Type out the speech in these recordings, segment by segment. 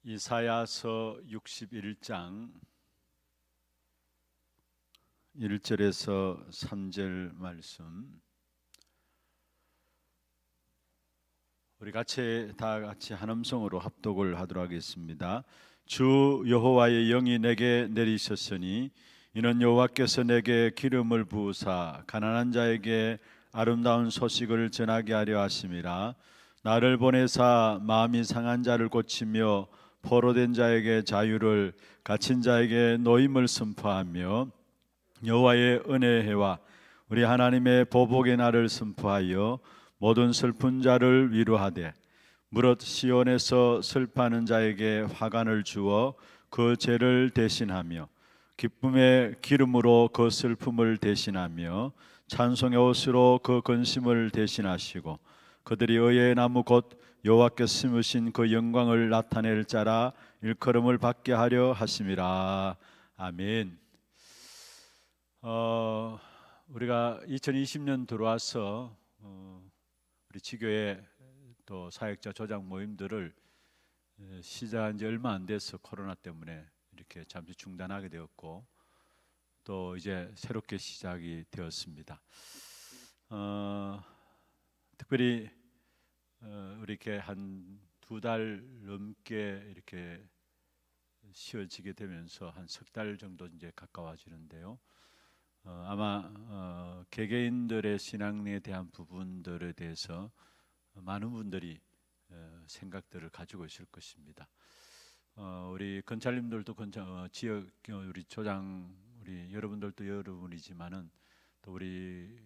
이사야서 61장 1절에서 3절 말씀, 우리 다 같이 한 음성으로 합독을 하도록 하겠습니다. 주 여호와의 영이 내게 내리셨으니 이는 여호와께서 내게 기름을 부으사 가난한 자에게 아름다운 소식을 전하게 하려 하심이라. 나를 보내사 마음이 상한 자를 고치며 포로된 자에게 자유를, 갇힌 자에게 노임을 선포하며 여호와의 은혜의 해와 우리 하나님의 보복의 날을 선포하여 모든 슬픈 자를 위로하되 무릇 시온에서 슬퍼하는 자에게 화관을 주어 그 죄를 대신하며 기쁨의 기름으로 그 슬픔을 대신하며 찬송의 옷으로 그 근심을 대신하시고 그들이 의의 나무 곧 여호와께서 심으신 그 영광을 나타낼 자라 일컬음을 받게 하려 하심이라. 아멘. 우리가 2020년 들어와서 우리 지교회 또 사역자 조장 모임들을 시작한 지 얼마 안 돼서 코로나 때문에 이렇게 잠시 중단하게 되었고 또 이제 새롭게 시작이 되었습니다. 특별히 우리 이렇게 한 2달 넘게 이렇게 쉬어지게 되면서 한 석 달 정도 이제 가까워지는데요. 아마 개개인들의 신앙에 대한 부분들에 대해서 많은 분들이 생각들을 가지고 있을 것입니다. 우리 건찰님들도 지역 우리 조장 우리 여러분들도 여러분이지만은 또 우리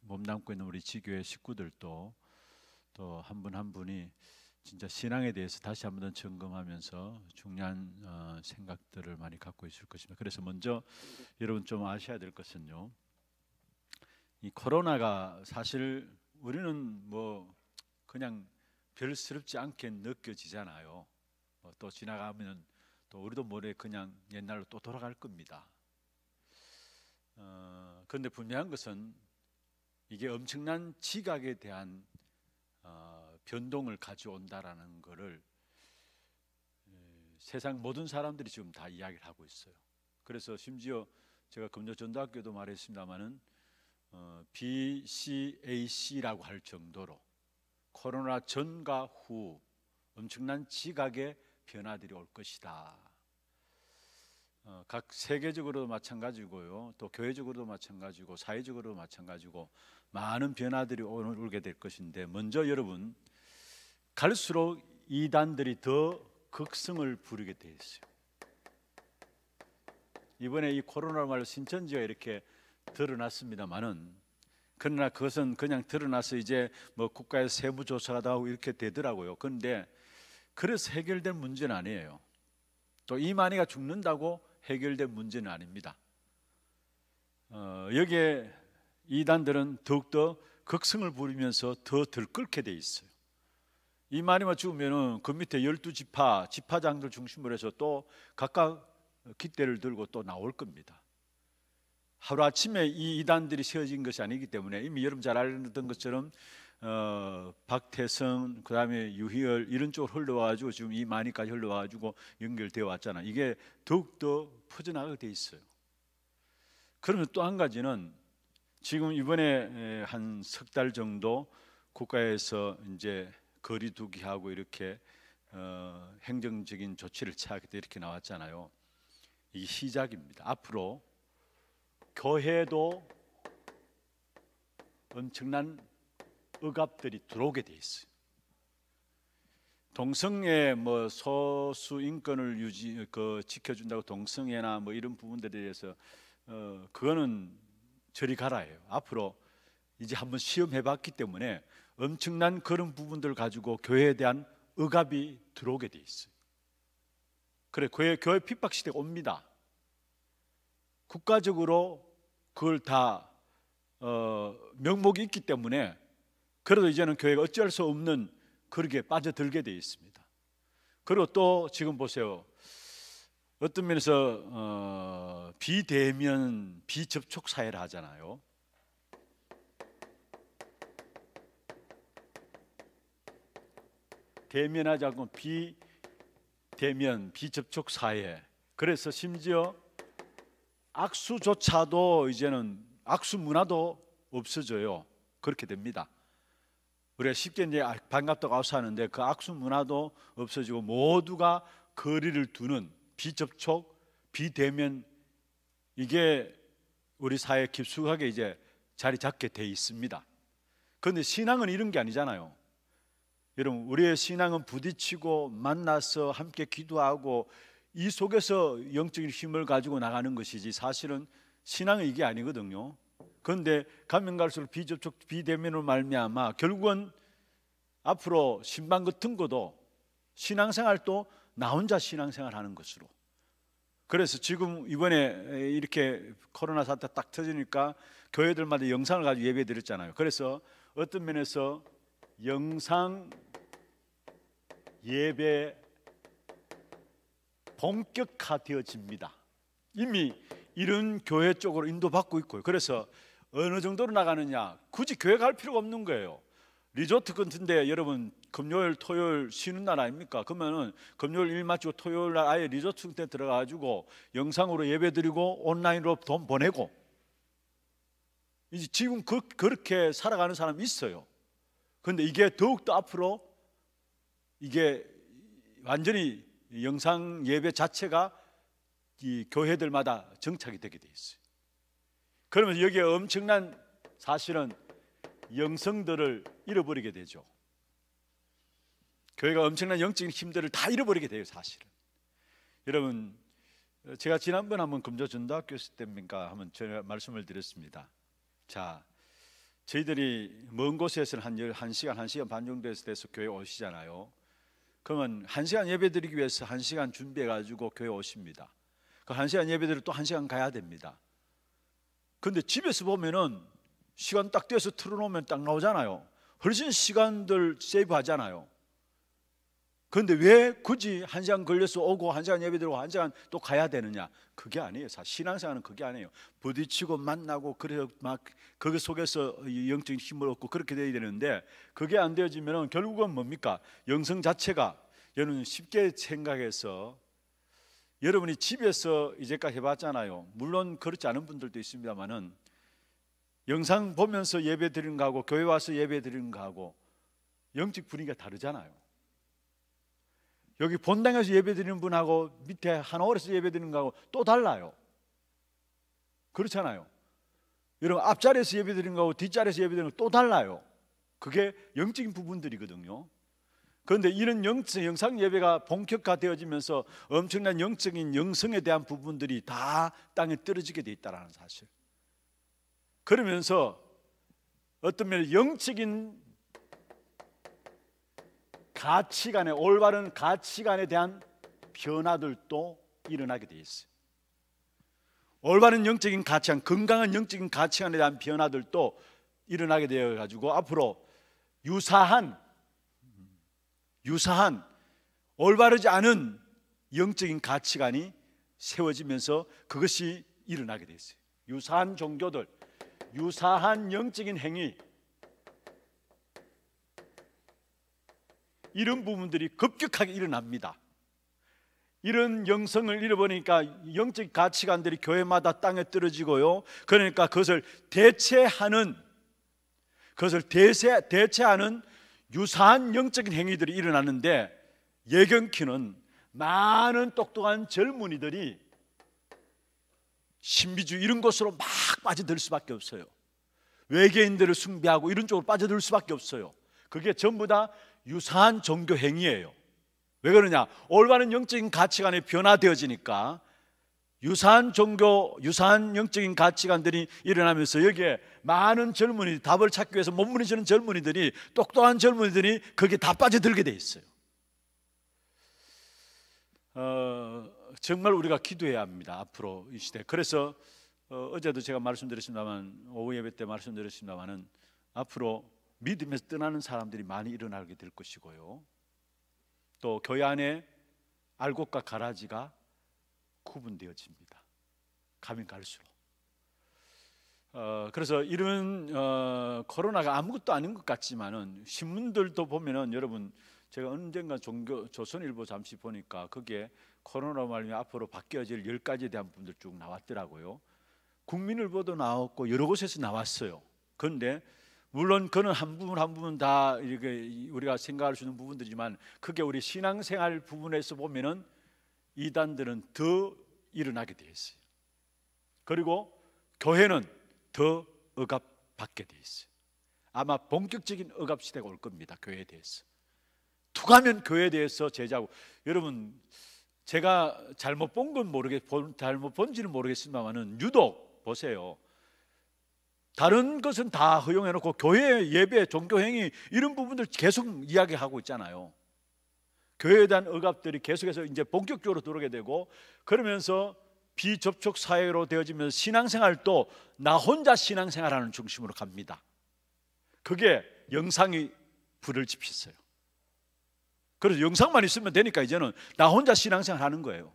몸담고 있는 우리 지교회 식구들도 또 한 분 한 분이 진짜 신앙에 대해서 다시 한번 점검하면서 중요한 생각들을 많이 갖고 있을 것입니다. 그래서 먼저 여러분 좀 아셔야 될 것은요, 이 코로나가 사실 우리는 뭐 그냥 별스럽지 않게 느껴지잖아요. 또 지나가면 또 우리도 모르게 그냥 옛날로 또 돌아갈 겁니다. 그런데 분명한 것은 이게 엄청난 지각에 대한 변동을 가져온다라는 것을 세상 모든 사람들이 지금 다 이야기를 하고 있어요. 그래서 심지어 제가 금요전도학교도 말했습니다마는 BCAC라고 할 정도로 코로나 전과 후 엄청난 지각의 변화들이 올 것이다. 각 세계적으로도 마찬가지고요, 또 교회적으로도 마찬가지고 사회적으로도 마찬가지고 많은 변화들이 오게 될 것인데, 먼저 여러분, 갈수록 이단들이 더 극성을 부리게 돼 있어요. 이번에 이 코로나 말로 신천지가 이렇게 드러났습니다만은, 그러나 그것은 그냥 드러나서 이제 뭐 국가에서 세부 조사가 하고 이렇게 되더라고요. 그런데 그래서 해결된 문제는 아니에요. 또 이만희가 죽는다고 해결된 문제는 아닙니다. 여기에 이단들은 더욱더 극성을 부리면서 더 들끓게 돼 있어요. 이만희만 죽으면은 그 밑에 12지파, 지파장들 중심으로 해서 또 각각 깃대를 들고 또 나올 겁니다. 하루아침에 이 이단들이 세워진 것이 아니기 때문에 이미 여러분 잘 알던 것처럼 박태성, 그 다음에 유희열 이런 쪽으로 흘러와가지고 지금 이만희까지 흘러와가지고 연결되어 왔잖아. 이게 더욱더 퍼져나가게 돼 있어요. 그러면 또 한 가지는 지금 이번에 한 석 달 정도 국가에서 이제 거리두기 하고 이렇게 행정적인 조치를 취하겠다 이렇게 나왔잖아요. 이게 시작입니다. 앞으로 교회도 엄청난 억압들이 들어오게 돼 있어요. 동성애 뭐 소수 인권을 지켜준다고 동성애나 뭐 이런 부분들에 대해서 그거는 저리 가라예요. 앞으로 이제 한번 시험해봤기 때문에 엄청난 그런 부분들 가지고 교회에 대한 억압이 들어오게 돼 있어요. 그래, 교회 핍박 시대가 옵니다. 국가적으로 그걸 다 명목이 있기 때문에 그래도 이제는 교회가 어쩔 수 없는 그렇게 빠져들게 돼 있습니다. 그리고 또 지금 보세요. 어떤 면에서 비대면, 비접촉 사회를 하잖아요. 대면하지 않고 비대면, 비접촉 사회. 그래서 심지어 악수조차도 이제는 악수 문화도 없어져요. 그렇게 됩니다. 우리가 쉽게 이제 반갑다고 악수하는데 그 악수 문화도 없어지고 모두가 거리를 두는 비접촉, 비대면, 이게 우리 사회에 깊숙하게 이제 자리 잡게 돼 있습니다. 그런데 신앙은 이런 게 아니잖아요. 여러분, 우리의 신앙은 부딪히고 만나서 함께 기도하고 이 속에서 영적인 힘을 가지고 나가는 것이지, 사실은 신앙은 이게 아니거든요. 그런데 가면 갈수록 비접촉, 비대면으로 말미암아 결국은 앞으로 신방 같은 것도 신앙생활도 나 혼자 신앙생활 하는 것으로. 그래서 지금 이번에 이렇게 코로나 사태 딱 터지니까 교회들마다 영상을 가지고 예배 드렸잖아요. 그래서 어떤 면에서 영상 예배 본격화되어집니다. 이미 이런 교회 쪽으로 인도받고 있고요. 그래서 어느 정도로 나가느냐, 굳이 교회 갈 필요가 없는 거예요. 리조트 같은데 여러분 금요일 토요일 쉬는 날 아닙니까? 그러면은 금요일 일 마치고 토요일 날 아예 리조트 때 들어가가지고 영상으로 예배드리고 온라인으로 돈 보내고, 이제 지금 그렇게 살아가는 사람이 있어요. 그런데 이게 더욱더 앞으로 이게 완전히 영상 예배 자체가 이 교회들마다 정착이 되게 돼 있어요. 그러면 여기에 엄청난 사실은 영성들을 잃어버리게 되죠. 교회가 엄청난 영적인 힘들을 다 잃어버리게 돼요, 사실은. 여러분, 제가 지난번 한번 금조전도학교 있을 때입니까 한번 제가 말씀을 드렸습니다. 자, 저희들이 먼 곳에서는 한 1시간, 1시간 반 정도에서 돼서 교회 오시잖아요. 그러면 1시간 예배 드리기 위해서 1시간 준비해 가지고 교회 오십니다. 그 1시간 예배 드리고 또 1시간 가야 됩니다. 근데 집에서 보면은 시간 딱 떼서 틀어놓으면 딱 나오잖아요. 훨씬 시간들 세이브 하잖아요. 그런데 왜 굳이 1시간 걸려서 오고 1시간 예배 드리고 1시간 또 가야 되느냐? 그게 아니에요. 신앙생활은 그게 아니에요. 부딪히고 만나고 그래서 막 거기 속에서 영적인 힘을 얻고 그렇게 돼야 되는데, 그게 안 되어지면 결국은 뭡니까? 영성 자체가, 여러분 쉽게 생각해서 여러분이 집에서 이제까지 해봤잖아요. 물론 그렇지 않은 분들도 있습니다만은 영상 보면서 예배 드리는 거하고 교회 와서 예배 드리는 거하고 영적 분위기가 다르잖아요. 여기 본당에서 예배 드리는 분하고 밑에 한옥에서 예배 드리는 거하고 또 달라요. 그렇잖아요. 여러분 앞자리에서 예배 드리는 거하고 뒷자리에서 예배 드리는 거 또 달라요. 그게 영적인 부분들이거든요. 그런데 이런 영상 예배가 본격화되어지면서 엄청난 영적인 영성에 대한 부분들이 다 땅에 떨어지게 돼 있다는 사실. 그러면서 어떤 면에 영적인 가치관에, 올바른 가치관에 대한 변화들도 일어나게 돼 있어요. 올바른 영적인 가치관, 건강한 영적인 가치관에 대한 변화들도 일어나게 되어 가지고 앞으로 유사한 올바르지 않은 영적인 가치관이 세워지면서 그것이 일어나게 돼 있어요. 유사한 종교들, 유사한 영적인 행위, 이런 부분들이 급격하게 일어납니다. 이런 영성을 잃어버리니까 영적 가치관들이 교회마다 땅에 떨어지고요. 그러니까 그것을 대체하는 유사한 영적인 행위들이 일어나는데, 예견키는 많은 똑똑한 젊은이들이 신비주의 이런 것으로 막 빠져들 수밖에 없어요. 외계인들을 숭배하고 이런 쪽으로 빠져들 수밖에 없어요. 그게 전부 다 유사한 종교 행위예요. 왜 그러냐? 올바른 영적인 가치관이 변화되어지니까 유사한 종교, 유사한 영적인 가치관들이 일어나면서 여기에 많은 젊은이, 답을 찾기 위해서 몸부림치는 젊은이들이, 똑똑한 젊은이들이 거기에 다 빠져들게 돼 있어요. 정말 우리가 기도해야 합니다. 앞으로 이 시대. 그래서 어제도 제가 말씀드렸습니다만, 오후 예배 때 말씀드렸습니다만은 앞으로 믿음에서 떠나는 사람들이 많이 일어나게 될 것이고요. 또 교회 안에 알곡과 가라지가 구분되어집니다. 가면 갈수록. 그래서 이런 코로나가 아무것도 아닌 것 같지만은 신문들도 보면은 여러분 제가 언젠가 조선일보 잠시 보니까 거기에 코로나 말미암아 앞으로 바뀌어질 10가지에 대한 부분들 쭉 나왔더라고요. 국민일보도 나왔고 여러 곳에서 나왔어요. 그런데 물론 그는 한 부분 다 이렇게 우리가 생각할 수 있는 부분들이지만 그게 우리 신앙생활 부분에서 보면은 이단들은 더 일어나게 돼 있어요. 그리고 교회는 더 억압받게 돼 있어요. 아마 본격적인 억압 시대가 올 겁니다. 교회에 대해서. 투가면 교회에 대해서 제자고, 여러분 제가 잘못 본지는 모르겠습니다만은 유독 보세요. 다른 것은 다 허용해놓고 교회 예배, 종교행위 이런 부분들 계속 이야기하고 있잖아요. 교회에 대한 억압들이 계속해서 이제 본격적으로 들어오게 되고, 그러면서 비접촉 사회로 되어지면서 신앙생활도 나 혼자 신앙생활하는 중심으로 갑니다. 그게 영상이 불을 지폈어요. 그래서 영상만 있으면 되니까 이제는 나 혼자 신앙생활 하는 거예요.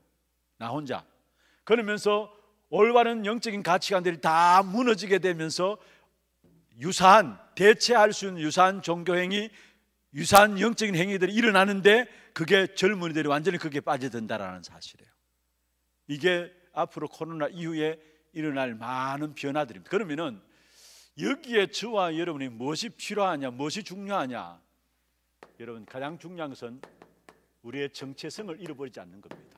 나 혼자. 그러면서 올바른 영적인 가치관들이 다 무너지게 되면서 유사한, 대체할 수 있는 유사한 종교행위, 유사한 영적인 행위들이 일어나는데 그게 젊은이들이 완전히 그게 빠져든다라는 사실이에요. 이게 앞으로 코로나 이후에 일어날 많은 변화들입니다. 그러면은 여기에 저와 여러분이 무엇이 필요하냐, 무엇이 중요하냐? 여러분, 가장 중요한 것은 우리의 정체성을 잃어버리지 않는 겁니다.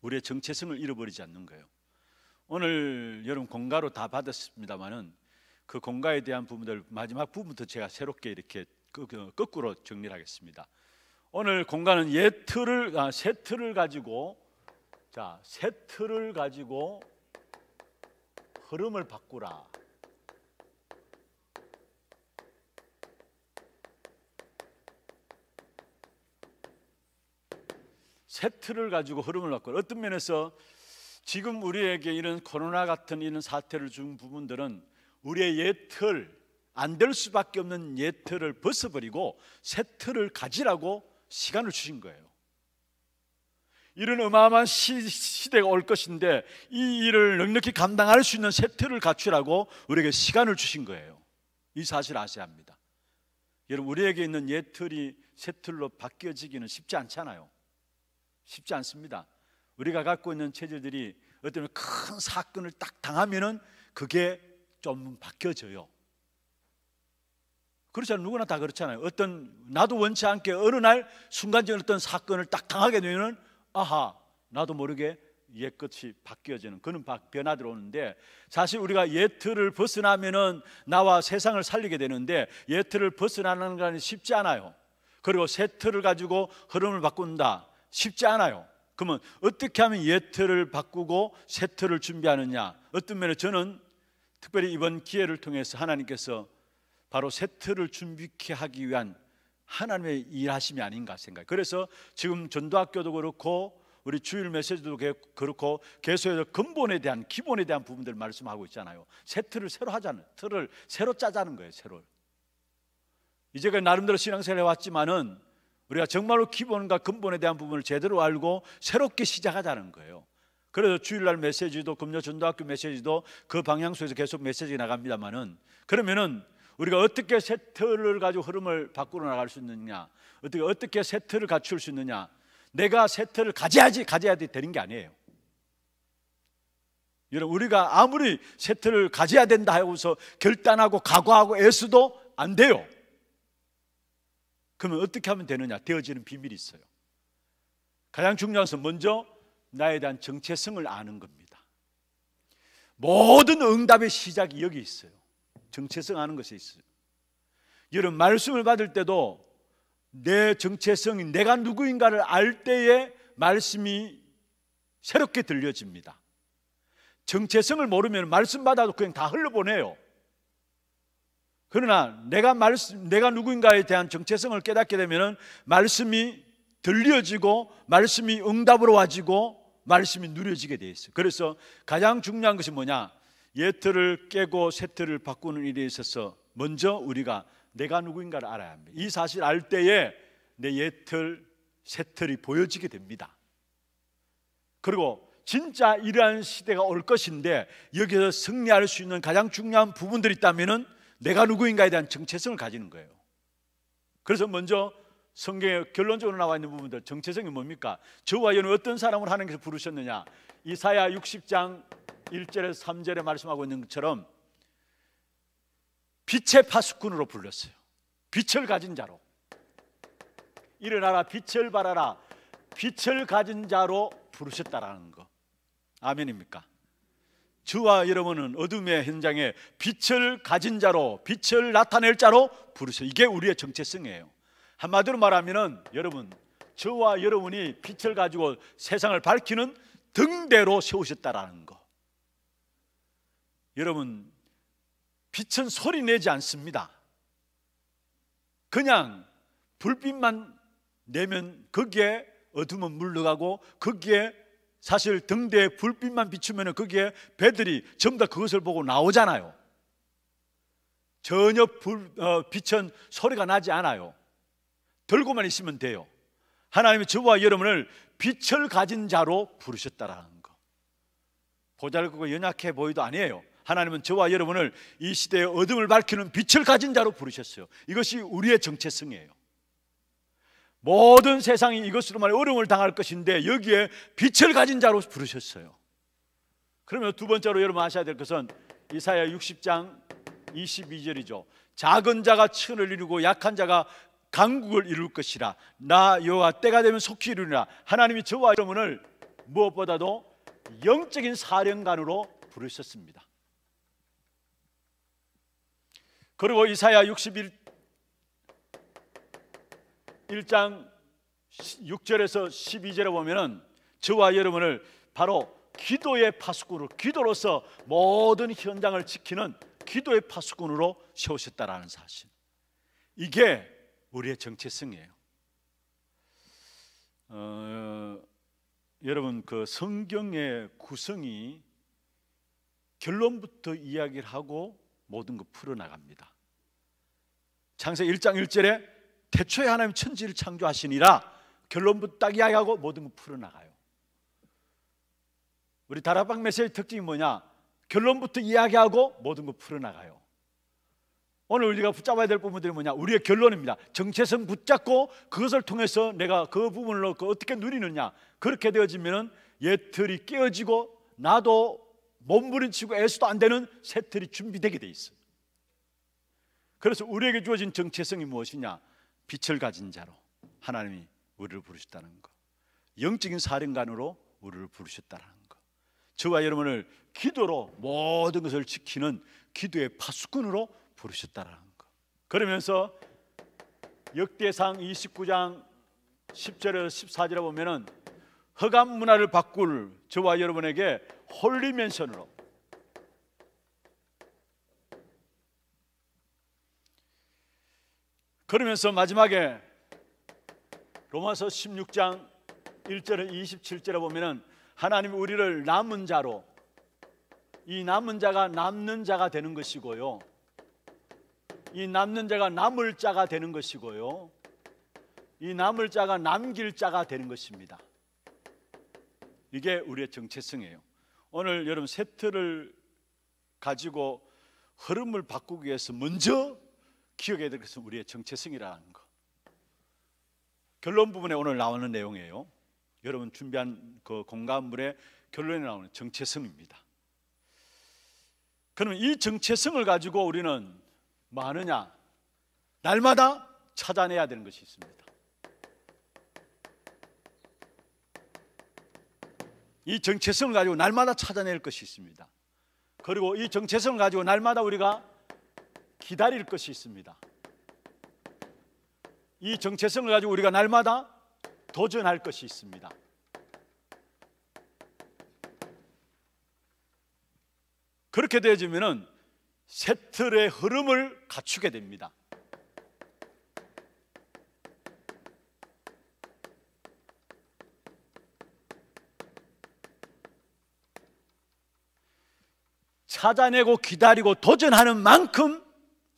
우리의 정체성을 잃어버리지 않는 거예요. 오늘 여러분 공가로 다 받았습니다만은 그 공가에 대한 부분들 마지막 부분부터 제가 새롭게 이렇게 거꾸로 정리를 하겠습니다. 오늘 공가는 새 틀을 가지고, 새 틀을 가지고 흐름을 바꾸라. 새 틀을 가지고 흐름을 바꾸라. 어떤 면에서 지금 우리에게 이런 코로나 같은 이런 사태를 준 부분들은 우리의 옛 틀, 안 될 수밖에 없는 옛 틀을 벗어버리고 새 틀을 가지라고 시간을 주신 거예요. 이런 어마어마한 시대가 올 것인데 이 일을 넉넉히 감당할 수 있는 새 틀을 갖추라고 우리에게 시간을 주신 거예요. 이 사실을 아셔야 합니다. 여러분, 우리에게 있는 옛 틀이 새 틀로 바뀌어지기는 쉽지 않잖아요. 쉽지 않습니다. 우리가 갖고 있는 체질들이 어떤 큰 사건을 딱 당하면은 그게 좀 바뀌어져요. 그렇잖아요. 누구나 다 그렇잖아요. 나도 원치 않게 어느 날 순간적인 어떤 사건을 딱 당하게 되면은 아하, 나도 모르게 옛것이 바뀌어지는 그런 변화들이 오는데, 사실 우리가 옛 틀을 벗어나면은 나와 세상을 살리게 되는데 옛 틀을 벗어나는 건 쉽지 않아요. 그리고 새 틀을 가지고 흐름을 바꾼다, 쉽지 않아요. 그러면 어떻게 하면 옛 틀을 바꾸고 새 틀을 준비하느냐? 어떤 면에 저는 특별히 이번 기회를 통해서 하나님께서 바로 새 틀을 준비케 하기 위한 하나님의 일하심이 아닌가 생각해요. 그래서 지금 전도학교도 그렇고 우리 주일 메시지도 그렇고 계속해서 근본에 대한, 기본에 대한 부분들을 말씀하고 있잖아요. 새 틀을 새로 하자는, 틀을 새로 짜자는 거예요. 새로. 이제까지 나름대로 신앙생활을 해왔지만은 우리가 정말로 기본과 근본에 대한 부분을 제대로 알고 새롭게 시작하자는 거예요. 그래서 주일날 메시지도, 금요 전도학교 메시지도 그 방향속에서 계속 메시지가 나갑니다만은, 그러면은 우리가 어떻게 새 틀을 가지고 흐름을 바꾸어 나갈 수 있느냐, 어떻게 새 틀을 갖출 수 있느냐, 내가 새 틀을 가져야 되는 게 아니에요. 여러분, 우리가 아무리 새 틀을 가져야 된다 하고서 결단하고 각오하고 애써도 안 돼요. 그러면 어떻게 하면 되느냐? 되어지는 비밀이 있어요. 가장 중요한 것은 먼저 나에 대한 정체성을 아는 겁니다. 모든 응답의 시작이 여기 있어요. 정체성 아는 것에 있어요. 여러분, 말씀을 받을 때도 내 정체성이, 내가 누구인가를 알 때에 말씀이 새롭게 들려집니다. 정체성을 모르면 말씀 받아도 그냥 다 흘러보내요. 그러나 내가 누구인가에 대한 정체성을 깨닫게 되면 말씀이 들려지고 말씀이 응답으로 와지고 말씀이 누려지게 돼 있어요. 그래서 가장 중요한 것이 뭐냐? 옛 틀을 깨고 새 틀을 바꾸는 일에 있어서 먼저 우리가 내가 누구인가를 알아야 합니다. 이 사실 알 때에 내 옛 틀, 새 틀이 보여지게 됩니다. 그리고 진짜 이러한 시대가 올 것인데 여기서 승리할 수 있는 가장 중요한 부분들이 있다면 내가 누구인가에 대한 정체성을 가지는 거예요. 그래서 먼저 성경에 결론적으로 나와 있는 부분들, 정체성이 뭡니까? 저와 여는 어떤 사람을 하나님께서 부르셨느냐? 이사야 60장 1절에서 3절에 말씀하고 있는 것처럼 빛의 파수꾼으로 불렀어요. 빛을 가진 자로. 일어나라, 빛을 발하라. 빛을 가진 자로 부르셨다라는 거. 아멘입니까? 저와 여러분은 어둠의 현장에 빛을 가진 자로, 빛을 나타낼 자로 부르셔. 이게 우리의 정체성이에요. 한마디로 말하면은 여러분, 저와 여러분이 빛을 가지고 세상을 밝히는 등대로 세우셨다라는 거. 여러분, 빛은 소리 내지 않습니다. 그냥 불빛만 내면 거기에 어둠은 물러가고, 거기에 사실 등대에 불빛만 비추면 거기에 배들이 전부 다 그것을 보고 나오잖아요. 전혀 빛은 소리가 나지 않아요. 들고만 있으면 돼요. 하나님이 저와 여러분을 빛을 가진 자로 부르셨다라는 거. 보잘것고 연약해 보이도 아니에요. 하나님은 저와 여러분을 이 시대의 어둠을 밝히는 빛을 가진 자로 부르셨어요. 이것이 우리의 정체성이에요. 모든 세상이 이것으로만 어려움을 당할 것인데 여기에 빛을 가진 자로 부르셨어요. 그러면 두 번째로 여러분 아셔야 될 것은 이사야 60장 22절이죠. 작은 자가 천을 이루고 약한 자가 강국을 이룰 것이라. 나 여호와 때가 되면 속히 이루리라. 하나님이 저와 여러분을 무엇보다도 영적인 사령관으로 부르셨습니다. 그리고 이사야 61장 6절에서 12절에 보면은 저와 여러분을 바로 기도의 파수꾼으로, 기도로서 모든 현장을 지키는 기도의 파수꾼으로 세우셨다라는 사실, 이게 우리의 정체성이에요. 여러분, 그 성경의 구성이 결론부터 이야기를 하고 모든 거 풀어나갑니다. 창세기 1장 1절에 태초에 하나님 천지를 창조하시니라, 결론부터 딱 이야기하고 모든 거 풀어나가요. 우리 다락방 메시지 특징이 뭐냐? 결론부터 이야기하고 모든 거 풀어나가요. 오늘 우리가 붙잡아야 될 부분들이 뭐냐? 우리의 결론입니다. 정체성 붙잡고 그것을 통해서 내가 그 부분을 어떻게 누리느냐. 그렇게 되어지면 옛 틀이 깨어지고 나도 몸부림치고 애써도 안 되는 새 틀이 준비되게 돼 있어요. 그래서 우리에게 주어진 정체성이 무엇이냐? 빛을 가진 자로 하나님이 우리를 부르셨다는 거, 영적인 사령관으로 우리를 부르셨다는 거, 저와 여러분을 기도로 모든 것을 지키는 기도의 파수꾼으로 부르셨다는 거. 그러면서 역대상 29장 10절에서 14절에 보면은 허감 문화를 바꿀 저와 여러분에게 홀리 맨션으로, 그러면서 마지막에 로마서 16장 1절에 27절에 보면은 하나님이 우리를 남은 자로, 이 남은 자가 남는 자가 되는 것이고요, 이 남는 자가 남을 자가 되는 것이고요, 이 남을 자가 남길 자가 되는 것입니다. 이게 우리의 정체성이에요. 오늘 여러분, 새 틀을 가지고 흐름을 바꾸기 위해서 먼저 기억해야 될 것은 우리의 정체성이라는 거. 결론 부분에 오늘 나오는 내용이에요. 여러분 준비한 그 공감물의 결론에 나오는 정체성입니다. 그러면 이 정체성을 가지고 우리는 뭐 하느냐? 날마다 찾아내야 되는 것이 있습니다. 이 정체성을 가지고 날마다 찾아낼 것이 있습니다. 그리고 이 정체성을 가지고 날마다 우리가 기다릴 것이 있습니다. 이 정체성을 가지고 우리가 날마다 도전할 것이 있습니다. 그렇게 되어지면은 새 틀의 흐름을 갖추게 됩니다. 찾아내고 기다리고 도전하는 만큼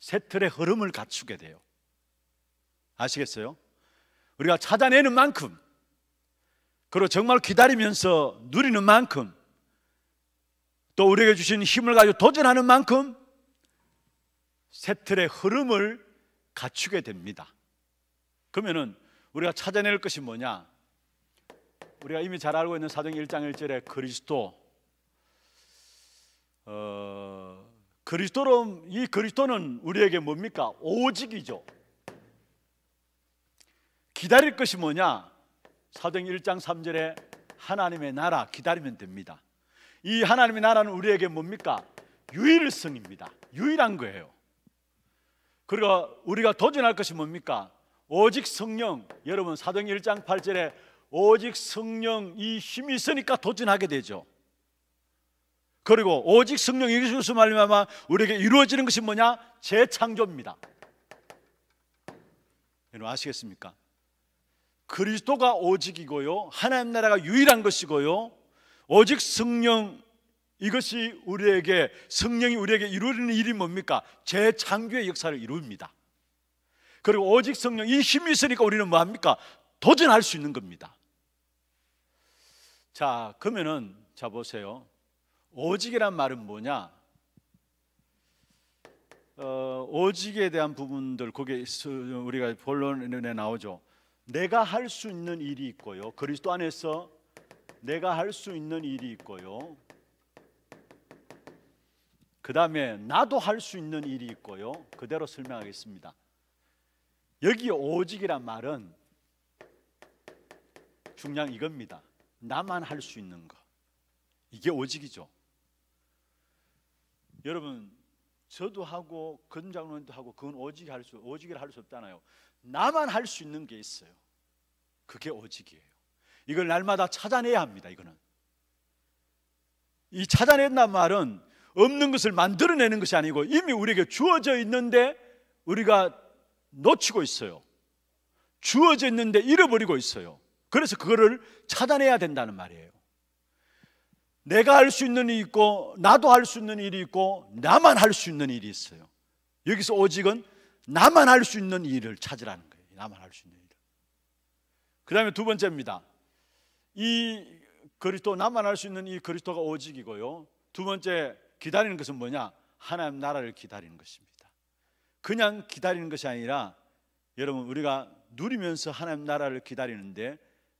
새 틀의 흐름을 갖추게 돼요. 아시겠어요? 우리가 찾아내는 만큼, 그리고 정말 기다리면서 누리는 만큼, 또 우리에게 주신 힘을 가지고 도전하는 만큼 새 틀의 흐름을 갖추게 됩니다. 그러면은 우리가 찾아낼 것이 뭐냐? 우리가 이미 잘 알고 있는 사도행 1장 1절에 그리스도, 이 그리스도는 우리에게 뭡니까? 오직이죠. 기다릴 것이 뭐냐? 사도행 1장 3절에 하나님의 나라 기다리면 됩니다. 이 하나님의 나라는 우리에게 뭡니까? 유일성입니다. 유일한 거예요. 그리고 우리가 도전할 것이 뭡니까? 오직 성령. 여러분 사도행 1장 8절에 오직 성령 이 힘이 있으니까 도전하게 되죠. 그리고 오직 성령 이것을 말미암아 우리에게 이루어지는 것이 뭐냐? 재창조입니다. 여러분 아시겠습니까? 그리스도가 오직이고요, 하나님 나라가 유일한 것이고요, 오직 성령, 이것이 우리에게, 성령이 우리에게 이루어지는 일이 뭡니까? 재창조의 역사를 이룹니다. 그리고 오직 성령 이 힘이 있으니까 우리는 뭐합니까? 도전할 수 있는 겁니다. 자, 그러면은 자 보세요. 오직이란 말은 뭐냐? 오직에 대한 부분들 거기에 우리가 본론에 나오죠. 내가 할 수 있는 일이 있고요, 그리스도 안에서 내가 할 수 있는 일이 있고요, 그 다음에 나도 할 수 있는 일이 있고요. 그대로 설명하겠습니다. 여기 오직이란 말은 중요한 이겁니다. 나만 할 수 있는 거, 이게 오직이죠. 여러분 저도 하고 건장론도 하고 그건 오직이라 할 수 없잖아요. 나만 할 수 있는 게 있어요. 그게 오직이에요. 이걸 날마다 찾아내야 합니다. 이거는 이 찾아낸다는 말은 없는 것을 만들어내는 것이 아니고 이미 우리에게 주어져 있는데 우리가 놓치고 있어요. 주어져 있는데 잃어버리고 있어요. 그래서 그거를 찾아내야 된다는 말이에요. 내가 할 수 있는 일이 있고 나도 할 수 있는 일이 있고 나만 할 수 있는 일이 있어요. 여기서 오직은 나만 할 수 있는 일을 찾으라는 거예요. 나만 할 수 있는 일. 그 다음에 두 번째입니다. 이 그리스도, 나만 할 수 있는 이 그리스도가 오직이고요, 두 번째 기다리는 것은 뭐냐? 하나님 나라를 기다리는 것입니다. 그냥 기다리는 것이 아니라 여러분 우리가 누리면서 하나님 나라를 기다리는데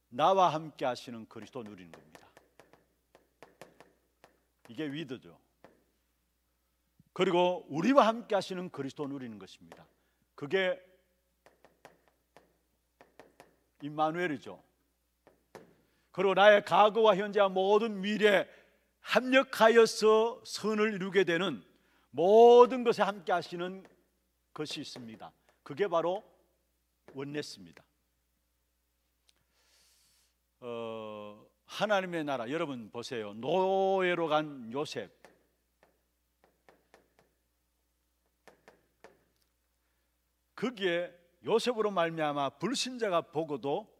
나와 함께 하시는 그리스도 누리는 겁니다. 이게 위드죠. 그리고 우리와 함께 하시는 그리스도 누리는 것입니다. 그게 임마누엘이죠. 그리고 나의 과거와 현재와 모든 미래 합력하여서 선을 이루게 되는 모든 것에 함께 하시는 것이 있습니다. 그게 바로 원네스입니다. 하나님의 나라, 여러분 보세요. 노예로 간 요셉, 거기에 요셉으로 말미암아 불신자가 보고도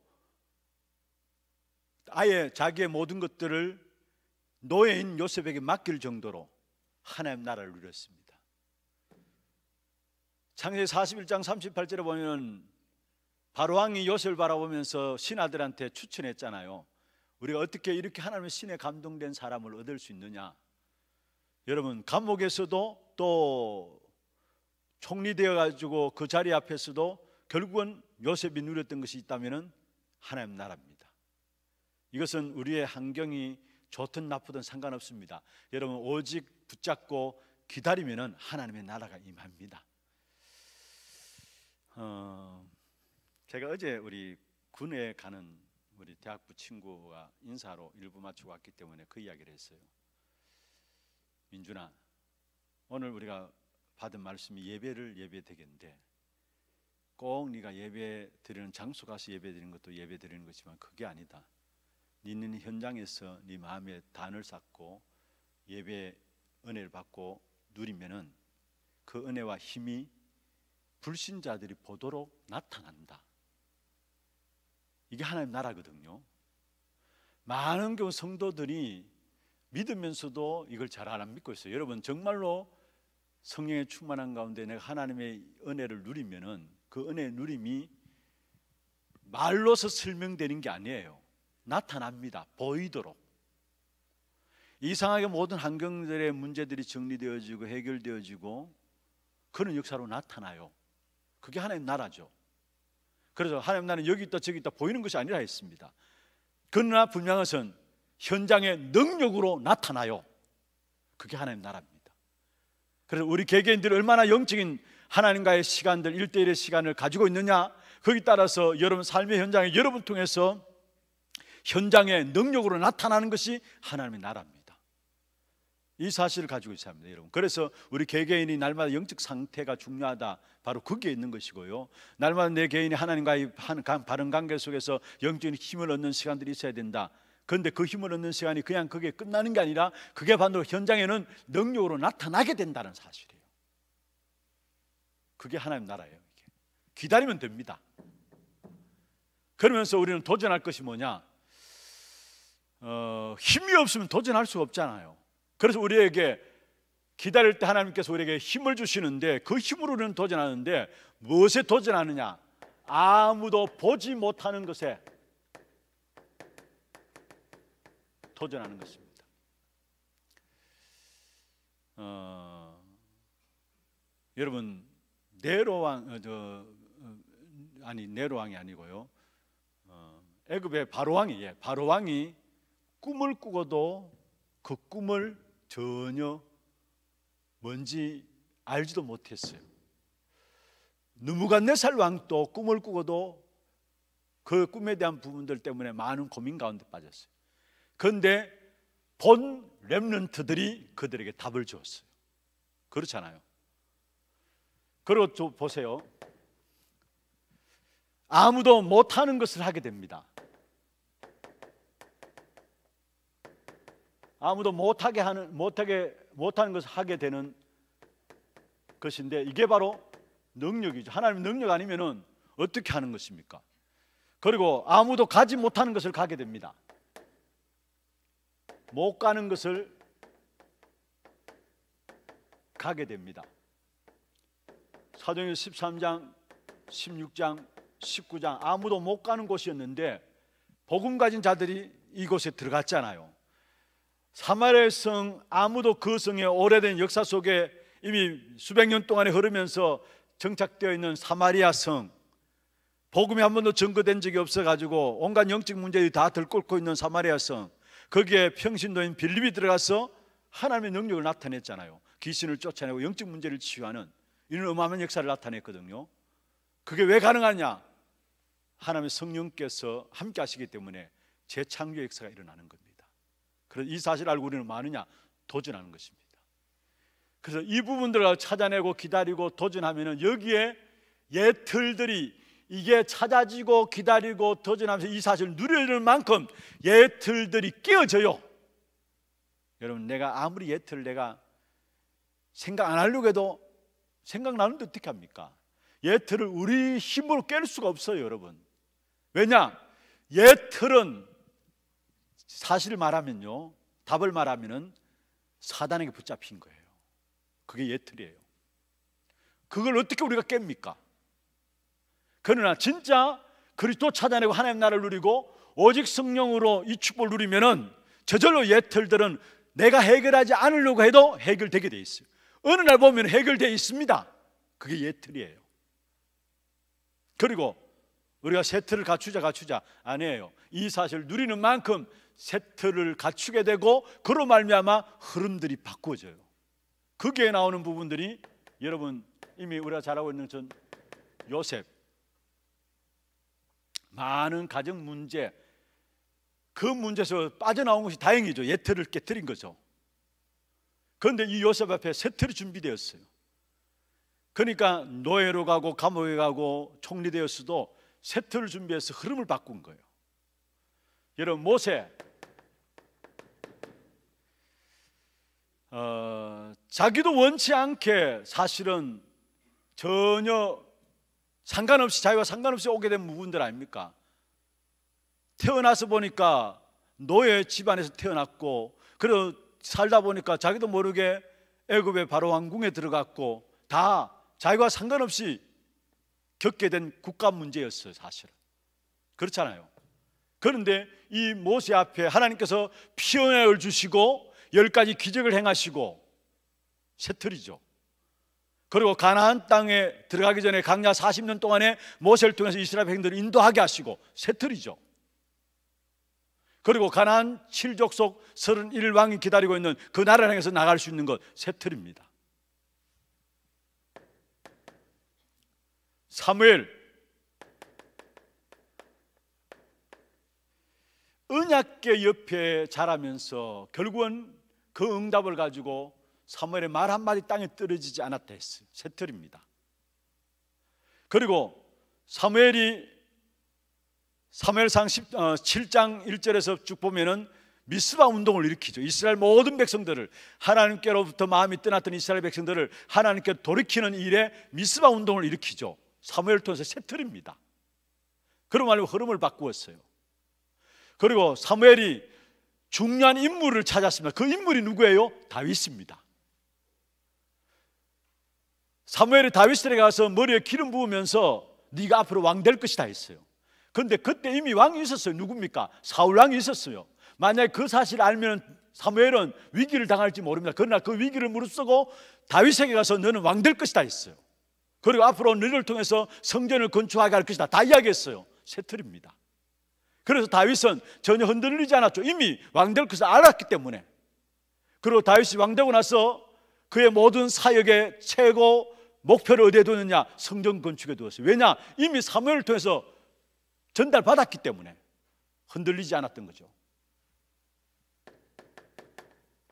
아예 자기의 모든 것들을 노예인 요셉에게 맡길 정도로 하나님 나라를 누렸습니다. 창세기 41장 38절에 보면 바로왕이 요셉을 바라보면서 신하들한테 추천했잖아요. 우리가 어떻게 이렇게 하나님의 신에 감동된 사람을 얻을 수 있느냐? 여러분 감옥에서도 또 총리되어 가지고 그 자리 앞에서도 결국은 요셉이 누렸던 것이 있다면 하나님 나라입니다. 이것은 우리의 환경이 좋든 나쁘든 상관없습니다. 여러분 오직 붙잡고 기다리면 하나님의 나라가 임합니다. 제가 어제 우리 군에 가는 우리 대학부 친구와 인사로 일부 마치고 왔기 때문에 그 이야기를 했어요. 민준아, 오늘 우리가 받은 말씀이 예배 되겠는데 꼭 네가 예배 드리는 장소 가서 예배 드리는 것도 예배 드리는 것이지만 그게 아니다. 너는 현장에서 네 마음에 단을 쌓고 예배 은혜를 받고 누리면은 그 은혜와 힘이 불신자들이 보도록 나타난다. 이게 하나님 나라거든요. 많은 경우 성도들이 믿으면서도 이걸 잘 안 믿고 있어요. 여러분 정말로 성령의 충만한 가운데 내가 하나님의 은혜를 누리면은 그 은혜의 누림이 말로서 설명되는 게 아니에요. 나타납니다. 보이도록. 이상하게 모든 환경들의 문제들이 정리되어지고 해결되어지고 그런 역사로 나타나요. 그게 하나님 나라죠. 그래서 하나님 나라는 여기 있다 저기 있다 보이는 것이 아니라 했습니다. 그러나 분명한 것은 현장의 능력으로 나타나요. 그게 하나님 나라입니다. 그래서 우리 개개인들이 얼마나 영적인 하나님과의 시간들, 1대1의 시간을 가지고 있느냐, 거기 따라서 여러분 삶의 현장에 여러분 통해서 현장의 능력으로 나타나는 것이 하나님의 나라입니다. 이 사실을 가지고 있어야 합니다, 여러분. 그래서 우리 개개인이 날마다 영적 상태가 중요하다, 바로 거기에 있는 것이고요. 날마다 내 개인이 하나님과의 바른 관계 속에서 영적인 힘을 얻는 시간들이 있어야 된다. 그런데 그 힘을 얻는 시간이 그냥 그게 끝나는 게 아니라 그게 반대로 현장에는 능력으로 나타나게 된다는 사실이에요. 그게 하나님 나라예요. 이게. 기다리면 됩니다. 그러면서 우리는 도전할 것이 뭐냐? 힘이 없으면 도전할 수가 없잖아요. 그래서 우리에게 기다릴 때 하나님께서 우리에게 힘을 주시는데, 그 힘으로 우리는 도전하는데 무엇에 도전하느냐? 아무도 보지 못하는 것에 도전하는 것입니다. 여러분, 네로왕이 아니고요. 애굽의 바로왕이 꿈을 꾸고도 그 꿈을 전혀 뭔지 알지도 못했어요. 느부갓네살 왕도 꿈을 꾸고도 그 꿈에 대한 부분들 때문에 많은 고민 가운데 빠졌어요. 그런데 본 렘넌트들이 그들에게 답을 주었어요. 그렇잖아요. 그리고 보세요. 아무도 못하는 것을 하게 됩니다. 아무도 못하는 것을 하게 되는 것인데, 이게 바로 능력이죠. 하나님의 능력 아니면은 어떻게 하는 것입니까? 그리고 아무도 가지 못하는 것을 가게 됩니다. 못 가는 것을 가게 됩니다. 사도행전 13장, 16장, 19장 아무도 못 가는 곳이었는데 복음 가진 자들이 이곳에 들어갔잖아요. 사마리아 성, 아무도 그 성의 오래된 역사 속에 이미 수백 년 동안에 흐르면서 정착되어 있는 사마리아 성, 복음이 한 번도 증거된 적이 없어가지고 온갖 영적 문제들이 다 들끓고 있는 사마리아 성, 거기에 평신도인 빌립이 들어가서 하나님의 능력을 나타냈잖아요. 귀신을 쫓아내고 영적 문제를 치유하는 이런 어마어마한 역사를 나타냈거든요. 그게 왜 가능하냐? 하나님의 성령께서 함께 하시기 때문에 재창조 역사가 일어나는 겁니다. 그래서 이 사실을 알고 우리는 마느냐? 도전하는 것입니다. 그래서 이 부분들을 찾아내고 기다리고 도전하면은 여기에 옛 틀들이 이게 찾아지고 기다리고 도전하면서 이 사실을 누리는 만큼 옛 틀들이 깨어져요. 여러분, 내가 아무리 옛 틀을 내가 생각 안 하려고 해도 생각나는데 어떻게 합니까? 옛 틀을 우리 힘으로 깰 수가 없어요, 여러분. 왜냐? 옛 틀은 사실을 말하면요, 답을 말하면은 사단에게 붙잡힌 거예요. 그게 옛 틀이에요. 그걸 어떻게 우리가 깹니까? 그러나 진짜 그리스도 찾아내고 하나님 나라를 누리고 오직 성령으로 이 축복을 누리면은 저절로 옛 틀들은 내가 해결하지 않으려고 해도 해결되게 돼 있어요. 어느 날 보면 해결되어 있습니다. 그게 옛 틀이에요. 그리고 우리가 새 틀을 갖추자 아니에요. 이 사실을 누리는 만큼 새 틀을 갖추게 되고 그로 말미암아 흐름들이 바꾸어져요. 거기에 나오는 부분들이 여러분 이미 우리가 잘 알고 있는 전 요셉, 많은 가정 문제, 그 문제에서 빠져나온 것이 다행이죠. 옛 틀을 깨뜨린 거죠. 그런데 이 요셉 앞에 새 틀이 준비되었어요. 그러니까 노예로 가고 감옥에 가고 총리되었어도 새 틀을 준비해서 흐름을 바꾼 거예요. 여러분, 모세 자기도 원치 않게 사실은 전혀 상관없이, 자기와 상관없이 오게 된 부분들 아닙니까? 태어나서 보니까 노예 집안에서 태어났고, 그리고 살다 보니까 자기도 모르게 애굽의 바로 왕궁에 들어갔고, 다 자기와 상관없이 겪게 된 국가 문제였어요, 사실은. 그렇잖아요. 그런데 이 모세 앞에 하나님께서 피언약을 주시고 10가지 기적을 행하시고 새 틀이죠. 그리고 가나안 땅에 들어가기 전에 광야 40년 동안에 모세를 통해서 이스라엘 백성들을 인도하게 하시고 새 틀이죠. 그리고 가나안 7족속 31왕이 기다리고 있는 그 나라를 향해서 나갈 수 있는 것 새 틀입니다. 사무엘, 언약궤 옆에 자라면서 결국은 그 응답을 가지고 사무엘의 말 한마디 땅에 떨어지지 않았다 했어요. 새 틀입니다. 그리고 사무엘이 사무엘상 7장 1절에서 쭉 보면은 미스바 운동을 일으키죠. 이스라엘 모든 백성들을, 하나님께로부터 마음이 떠났던 이스라엘 백성들을 하나님께 돌이키는 일에 미스바 운동을 일으키죠. 사무엘을 통해서 새 틀입니다. 그런 말로 흐름을 바꾸었어요. 그리고 사무엘이 중요한 인물을 찾았습니다. 그 인물이 누구예요? 다윗입니다. 사무엘이 다윗에게 가서 머리에 기름 부으면서 네가 앞으로 왕 될 것이다 했어요. 그런데 그때 이미 왕이 있었어요. 누굽니까? 사울 왕이 있었어요. 만약에 그 사실을 알면 사무엘은 위기를 당할지 모릅니다. 그러나 그 위기를 무릅쓰고 다윗에게 가서 너는 왕 될 것이다 했어요. 그리고 앞으로 너를 통해서 성전을 건축하게 할 것이다 다 이야기했어요. 새 틀입니다. 그래서 다윗은 전혀 흔들리지 않았죠. 이미 왕 될 것을 알았기 때문에. 그리고 다윗이 왕 되고 나서 그의 모든 사역의 최고 목표를 어디에 두느냐? 성전 건축에 두었어요. 왜냐? 이미 사무엘을 통해서 전달받았기 때문에 흔들리지 않았던 거죠.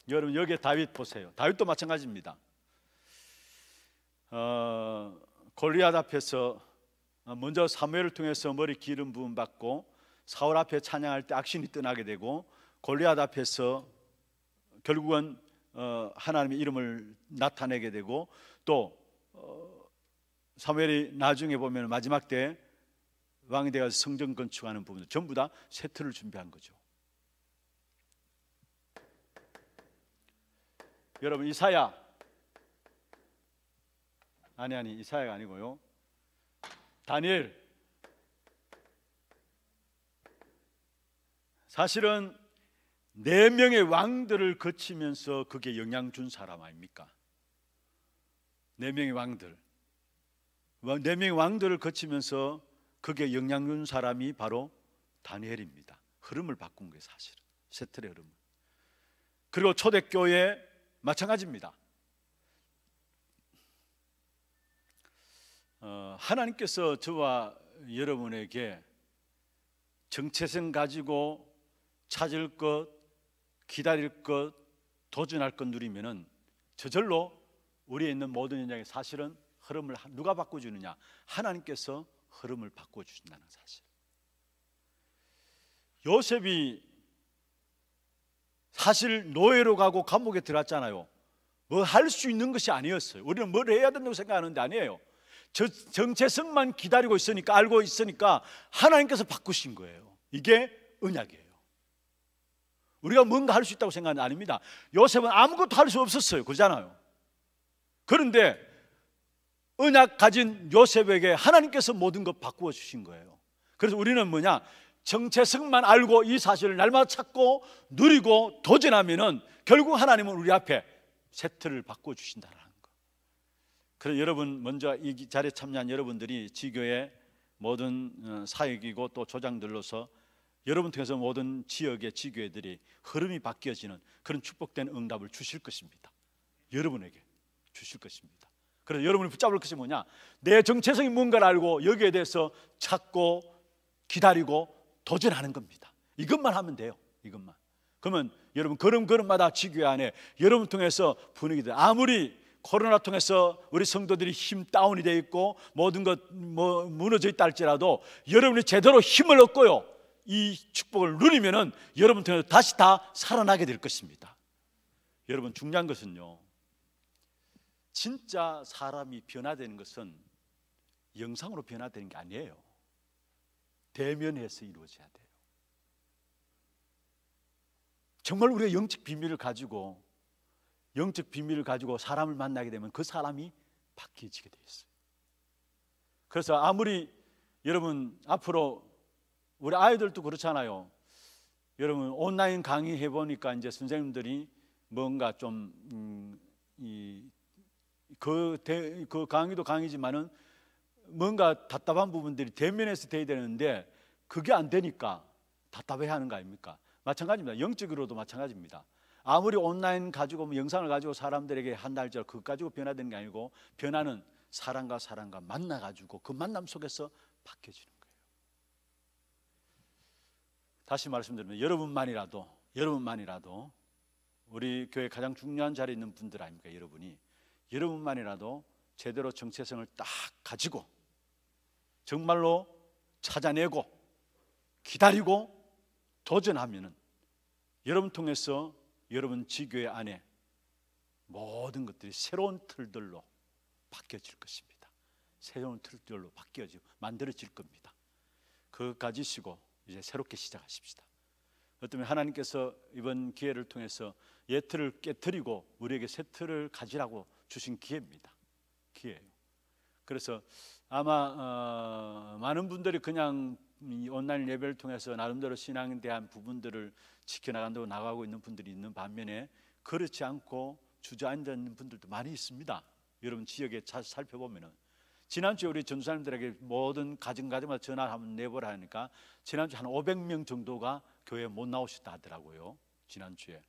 여러분 여기에 다윗 보세요. 다윗도 마찬가지입니다. 골리앗 앞에서 먼저 사무엘을 통해서 머리 기름 부음 받고 사울 앞에 찬양할 때 악신이 떠나게 되고, 골리앗 앞에서 결국은 하나님의 이름을 나타내게 되고, 또 사무엘이 나중에 보면 마지막 때 왕이 되어서 성전 건축하는 부분들 전부 다 새 틀을 준비한 거죠. 여러분 이사야가 아니고요, 다니엘. 사실은 4명의 왕들을 거치면서 그게 영향 준 사람 아닙니까? 4명의 왕들, 4명의 왕들을 거치면서 그게 영향 준 사람이 바로 다니엘입니다. 흐름을 바꾼 게 사실은 새 틀의 흐름을. 그리고 초대교회 마찬가지입니다. 하나님께서 저와 여러분에게 정체성 가지고 찾을 것, 기다릴 것, 도전할 것 누리면은 저절로 우리에 있는 모든 현장의 사실은 흐름을 누가 바꿔주느냐? 하나님께서 흐름을 바꿔주신다는 사실. 요셉이 사실 노예로 가고 감옥에 들어갔잖아요. 뭐 할 수 있는 것이 아니었어요. 우리는 뭘 해야 된다고 생각하는데 아니에요. 저 정체성만 기다리고 있으니까, 알고 있으니까 하나님께서 바꾸신 거예요. 이게 언약이에요. 우리가 뭔가 할 수 있다고 생각하는 게 아닙니다. 요셉은 아무것도 할 수 없었어요. 그러잖아요. 그런데 언약 가진 요셉에게 하나님께서 모든 것 바꾸어 주신 거예요. 그래서 우리는 뭐냐? 정체성만 알고 이 사실을 날마다 찾고 누리고 도전하면은 결국 하나님은 우리 앞에 새 틀을 바꿔 주신다는 거. 그래서 여러분, 먼저 이 자리에 참여한 여러분들이 지교의 모든 사역이고 또 조장들로서 여러분 통해서 모든 지역의 지교회들이 흐름이 바뀌어지는 그런 축복된 응답을 주실 것입니다. 여러분에게 주실 것입니다. 그래서 여러분이 붙잡을 것이 뭐냐? 내 정체성이 뭔가를 알고 여기에 대해서 찾고 기다리고 도전하는 겁니다. 이것만 하면 돼요. 이것만. 그러면 여러분 걸음걸음마다 지교회 안에 여러분 통해서 분위기들, 아무리 코로나 통해서 우리 성도들이 힘 다운이 되어 있고 모든 것 무너져 있다 할지라도 여러분이 제대로 힘을 얻고요, 이 축복을 누리면은 여러분 통해서 다시 다 살아나게 될 것입니다. 여러분 중요한 것은요, 진짜 사람이 변화되는 것은 영상으로 변화되는 게 아니에요. 대면해서 이루어져야 돼요. 정말 우리가 영적 비밀을 가지고 사람을 만나게 되면 그 사람이 바뀌어지게 돼 있어요. 그래서 아무리 여러분 앞으로 우리 아이들도 그렇잖아요. 여러분 온라인 강의 해보니까 이제 선생님들이 뭔가 좀 그 강의도 강의지만은 뭔가 답답한 부분들이 대면에서 돼야 되는데 그게 안 되니까 답답해하는 거 아닙니까? 마찬가지입니다. 영적으로도 마찬가지입니다. 아무리 온라인 가지고 뭐 영상을 가지고 사람들에게 한달절 그것 가지고 변화되는 게 아니고, 변화는 사람과 만나가지고 그 만남 속에서 바뀌어지는 거예요. 다시 말씀드리면 여러분만이라도 우리 교회 가장 중요한 자리에 있는 분들 아닙니까? 여러분만이라도 제대로 정체성을 딱 가지고 정말로 찾아내고 기다리고 도전하면은 여러분 통해서 여러분 지교회 안에 모든 것들이 새로운 틀들로 바뀌어질 것입니다. 새로운 틀들로 바뀌어지고 만들어질 겁니다. 그거 가지시고 이제 새롭게 시작하십시다. 어쩌면 하나님께서 이번 기회를 통해서 옛 틀을 깨뜨리고 우리에게 새 틀을 가지라고 주신 기회입니다. 기회예요. 그래서 아마 많은 분들이 그냥 이 온라인 예배를 통해서 나름대로 신앙에 대한 부분들을 지켜나간다고 나가고 있는 분들이 있는 반면에, 그렇지 않고 주저앉아 있는 분들도 많이 있습니다. 여러분 지역에 살펴보면은, 지난주에 우리 전도사님들에게 모든 가정마다 전화를 한번 내보라 하니까 지난주에 한 500명 정도가 교회에 못 나오셨다 하더라고요. 지난주에.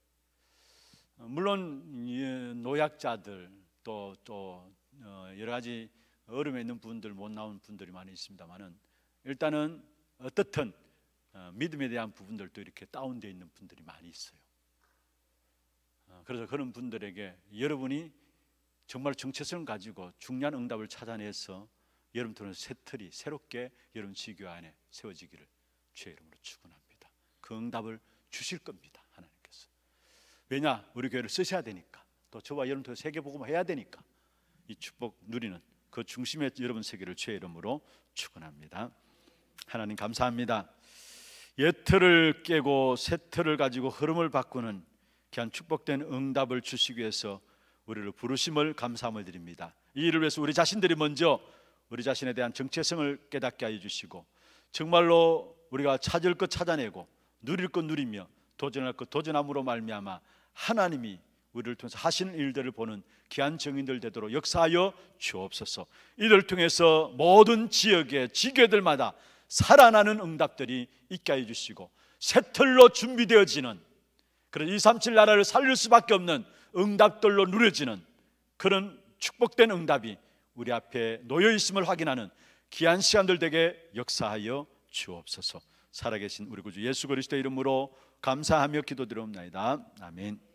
물론 노약자들 또 여러 가지 어려움에 있는 분들, 못 나온 분들이 많이 있습니다만은, 일단은 어떻든 믿음에 대한 부분들도 이렇게 다운되어 있는 분들이 많이 있어요. 그래서 그런 분들에게 여러분이 정말 정체성을 가지고 중요한 응답을 찾아내서 여러분 통해서 새 틀이 새롭게 여러분 지교 안에 세워지기를 주의 이름으로 축원합니다. 그 응답을 주실 겁니다, 하나님께서. 왜냐? 우리 교회를 쓰셔야 되니까, 또 저와 여러분 통해서 세계복음을 해야 되니까 이 축복 누리는 그 중심에 여러분 세계를 주의 이름으로 축원합니다. 하나님 감사합니다. 옛 틀을 깨고 새 틀을 가지고 흐름을 바꾸는 귀한 축복된 응답을 주시기 위해서 우리를 부르심을 감사함을 드립니다. 이 일을 위해서 우리 자신들이 먼저 우리 자신에 대한 정체성을 깨닫게 하여 주시고, 정말로 우리가 찾을 것 찾아내고 누릴 것 누리며 도전할 것 도전함으로 말미암아 하나님이 우리를 통해서 하시는 일들을 보는 귀한 증인들 되도록 역사하여 주옵소서. 이들을 통해서 모든 지역의 지교들마다 살아나는 응답들이 있게 하여 주시고, 새 틀로 준비되어지는 그런 237 나라를 살릴 수밖에 없는 응답들로 누려지는 그런 축복된 응답이 우리 앞에 놓여 있음을 확인하는 귀한 시간들 되게 역사하여 주옵소서. 살아계신 우리 구주 예수 그리스도의 이름으로 감사하며 기도드리옵나이다. 아멘.